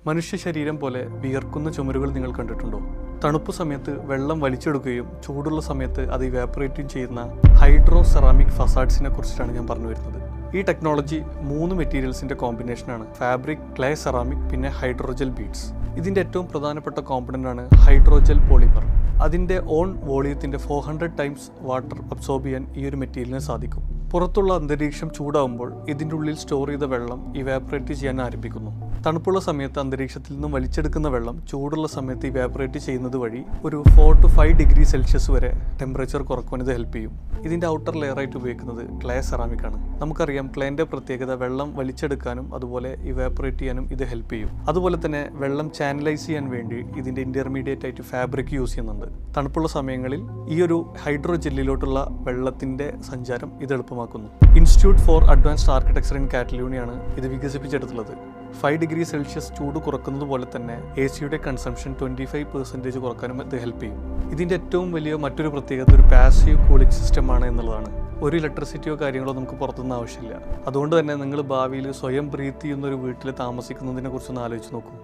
മനുഷ്യ ശരീരം പോലെ വിയർക്കുന്ന ചുമരുകൾ നിങ്ങൾ കണ്ടിട്ടുണ്ടോ? തണുപ്പ് സമയത്ത് വെള്ളം വലിച്ചെടുക്കുകയും ചൂടുള്ള സമയത്ത് അത് ഇവാപ്പറേറ്റും ചെയ്യുന്ന ഹൈഡ്രോ സെറാമിക് ഫസാഡ്സിനെ കുറിച്ചിട്ടാണ് ഞാൻ പറഞ്ഞു വരുന്നത്. ഈ ടെക്നോളജി 3 മെറ്റീരിയൽസിൻ്റെ കോമ്പിനേഷനാണ്: ഫാബ്രിക്, ക്ലേ, സെറാമിക്, പിന്നെ ഹൈഡ്രോജൽ ബീഡ്സ്. ഇതിൻ്റെ ഏറ്റവും പ്രധാനപ്പെട്ട കോമ്പണൻ്റ് ആണ് ഹൈഡ്രോജൽ പോളിമർ. അതിൻ്റെ ഓൺ വോളിയത്തിൻ്റെ 400 ടൈംസ് വാട്ടർ അബ്സോർബ് ചെയ്യാൻ ഈ ഒരു മെറ്റീരിയലിന് സാധിക്കും. പുറത്തുള്ള അന്തരീക്ഷം ചൂടാവുമ്പോൾ ഇതിൻ്റെ ഉള്ളിൽ സ്റ്റോർ ചെയ്ത വെള്ളം ഇവാപ്പറേറ്റ് ചെയ്യാൻ ആരംഭിക്കുന്നു. തണുപ്പുള്ള സമയത്ത് അന്തരീക്ഷത്തിൽ നിന്നും വലിച്ചെടുക്കുന്ന വെള്ളം ചൂടുള്ള സമയത്ത് ഇവാപ്പറേറ്റ് ചെയ്യുന്നത് വഴി ഒരു 4 to 5 ഡിഗ്രി സെൽഷ്യസ് വരെ ടെമ്പറേച്ചർ കുറയ്ക്കുവാൻ ഇത് ഹെൽപ്പ് ചെയ്യും. ഇതിൻ്റെ ഔട്ടർ ലെയറായിട്ട് ഉപയോഗിക്കുന്നത് ക്ലേ സെറാമിക് ആണ്. നമുക്കറിയാം ക്ലേൻ്റെ പ്രത്യേകത വെള്ളം വലിച്ചെടുക്കാനും അതുപോലെ ഇവാപ്പറേറ്റ് ചെയ്യാനും ഇത് ഹെൽപ്പ് ചെയ്യും. അതുപോലെ തന്നെ വെള്ളം ചാനലൈസ് ചെയ്യാൻ വേണ്ടി ഇതിൻ്റെ ഇൻ്റർമീഡിയറ്റ് ആയിട്ട് ഫാബ്രിക് യൂസ് ചെയ്യുന്നുണ്ട്. തണുപ്പുള്ള സമയങ്ങളിൽ ഈ ഒരു ഹൈഡ്രോ ജെല്ലിലോട്ടുള്ള വെള്ളത്തിൻ്റെ സഞ്ചാരം ഇത് എളുപ്പമാക്കുന്നു. Institute for advanced architecture in കാറ്റലോണിയാണ് ഇത് വികസിപ്പിച്ചെടുത്തുള്ളത്. 5 ഡിഗ്രി സെൽഷ്യസ് ചൂട് കുറക്കുന്നത് പോലെ തന്നെ AC-യുടെ കൺസംഷൻ 25% കുറക്കാനും ഇത് ഹെൽപ്പ് ചെയ്യും. ഇതിൻ്റെ ഏറ്റവും വലിയ മറ്റൊരു പ്രത്യേകത ഒരു പാസീവ് കൂളിംഗ് സിസ്റ്റം ആണ് എന്നുള്ളതാണ്. ഒരു ഇലക്ട്രിസിറ്റിയോ കാര്യങ്ങളോ നമുക്ക് പുറത്തുനിന്ന് ആവശ്യമില്ല. അതുകൊണ്ട് തന്നെ നിങ്ങൾ ഭാവിയിൽ സ്വയം ബ്രീത്ത് ചെയ്യുന്ന ഒരു വീട്ടിൽ താമസിക്കുന്നതിനെ കുറിച്ചൊന്ന് ആലോചിച്ച് നോക്കൂ.